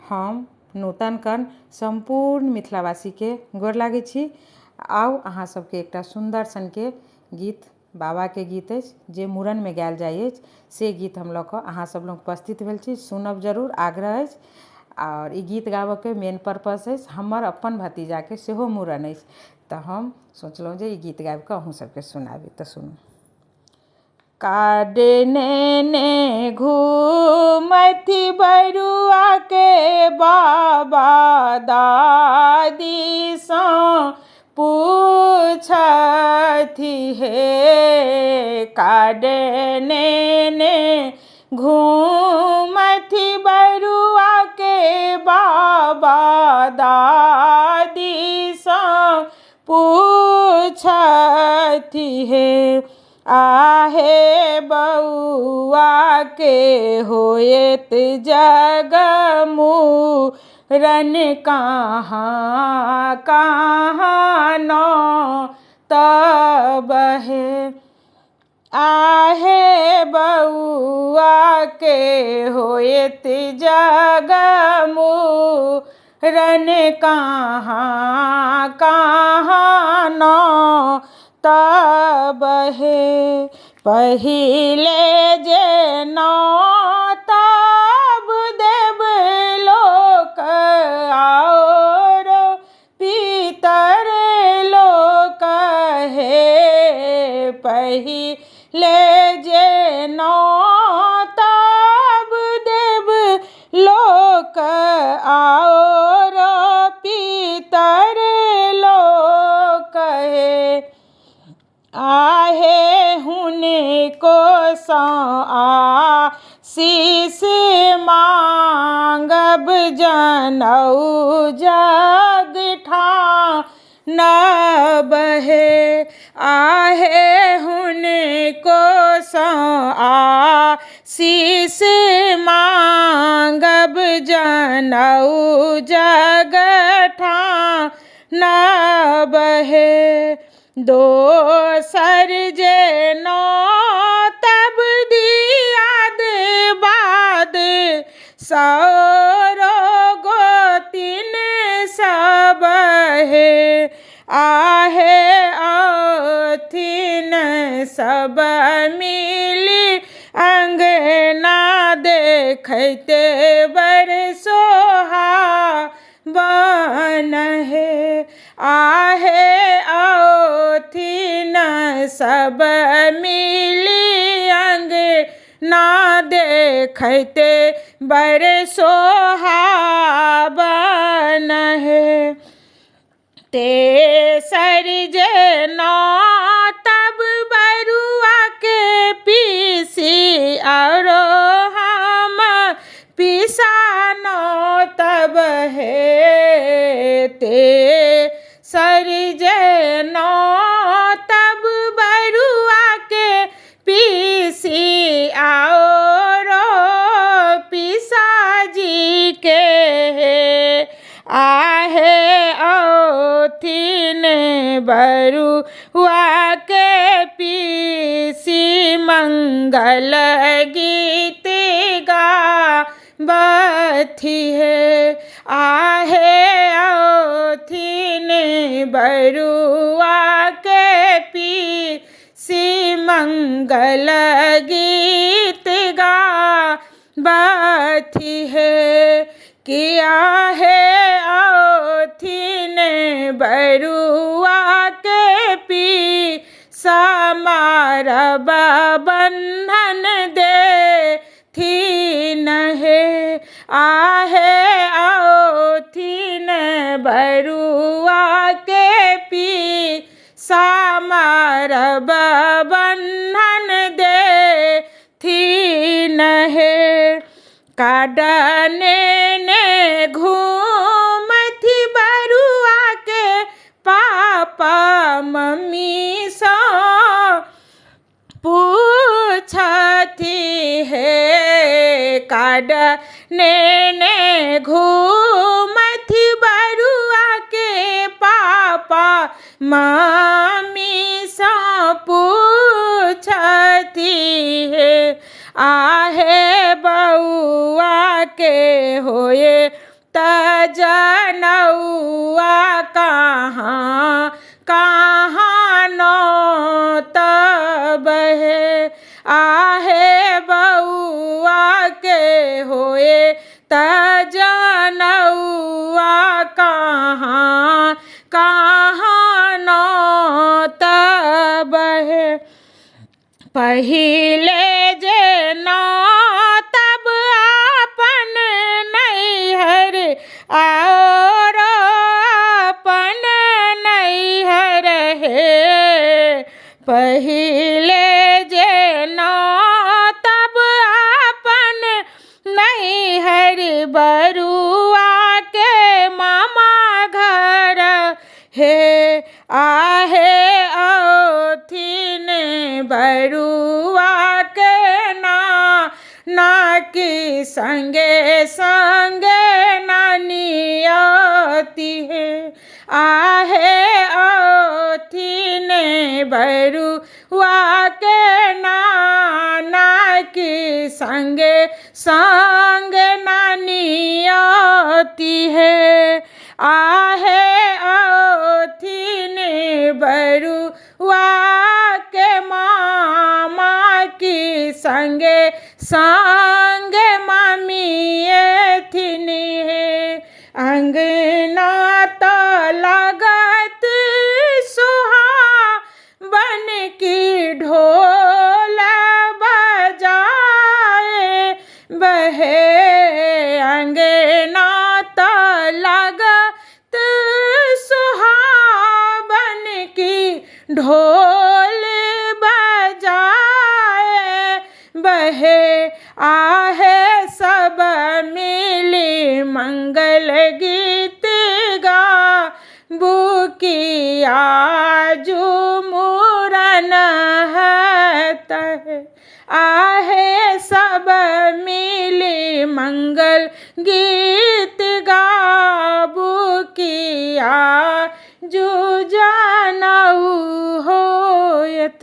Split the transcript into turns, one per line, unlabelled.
हम नूतन कर्ण संपूर्ण मिथिलावासी के गोर लागै छी। आउ अहाँ सबके एकटा सुंदर सन के गीत बाबा के गीत अछि जे मूड़न में गायल जाय अछि से गीत हम लऽ कऽ अहाँ सब लग उपस्थित भेल छी। सुनब जरूर, आग्रह अछि। और ई गीत गाबऽ के मेन पर्पस अछि हमर अपन भतीजा के सेहो मूड़न अछि, तऽ हम सोचलहुँ जे ई गीत गाबि कऽ अहूँ सबके सुनाबी। तऽ सुनू। काडने ने घूमथि बरुआ के बाबा दादी सँ पूछथि हे। काडने ने घूमथि बरुआ के बाबा दादी सँ पूछथि हे। आहे बउआ के होएत जग मूड़न कहाँ कहाँ नौ तब हे। आहे बउआ के होएत जग मूड़न कहाँ कहाँ नौ तब हे। पहिले जे नौ तब देव लोक और पितर लोक हे। पहिले जे नौ तब देव लोक और पितर लोक हे। आहे हुनको सँ आशीष मांगब जनऊ जग ठानब हे। आहे हुनको सँ आशीष मांगब जनऊ जग ठानब हे। दोसर जे नौ तब दियाद बाद सौरो गोतिन सब हे। आहे औथिन सब मिली अंगना देखते बड़ सोहावन हे। आहे औथिन सब मिली अंगना देखते बड़ सोहावन हे। तेसर जे नौ तब बरुआ के पीसी और हम पिसानो तब हे। तेसर जे नौ तब बरुआ के पीसी और पिसाजी के हे। आहे औथिन बरुआ के पीसी मंगल गीत गाबथि हे। आहे औथिन बरुआ के पीसी मंगल गीत गाबथि हे। किया है औथिन बरुआ के पीसा मारब बंधन देथिन हे। आहे औथिन बरुआ के पीसा मारब बंधन देथिन हे। काडने ने घूमथि बरुआ के पापा मम्मी सँ पूछथि हे। काडने ने घूमथि बरुआ के पापा मम्मी सँ पूछथि हे। आहे बउआ के होए त जनौआ कहाँ कहाँ नो तब है। आहे बउआ के होए त जनौआ कहाँ कहाँ नो तब है। पहिले जे नो तब आपन नैहर और अपन नैहर है। पहिले जे नो तब आपन नैहर बरुआ के मामा घर है। आहे औथिन बरुआ के ना की संगे संगे नानी आती है। आहे औथिन बरुआ के ना की संगे संग नानी आती है। आहे औथिन बरुआ के मामा की संगे संग मामी एथिन है। अंगना तो लगत सुहावन की ढोल बजाए बहे। अंगना तो लगत सुहावन की ढोल बजाए बहे। आहे सब मिली मंगल गीत गा बुकी आजू मुरन है तहे। आहे सब मिली मंगल गीत गाबू की आजू जनऊ होयत।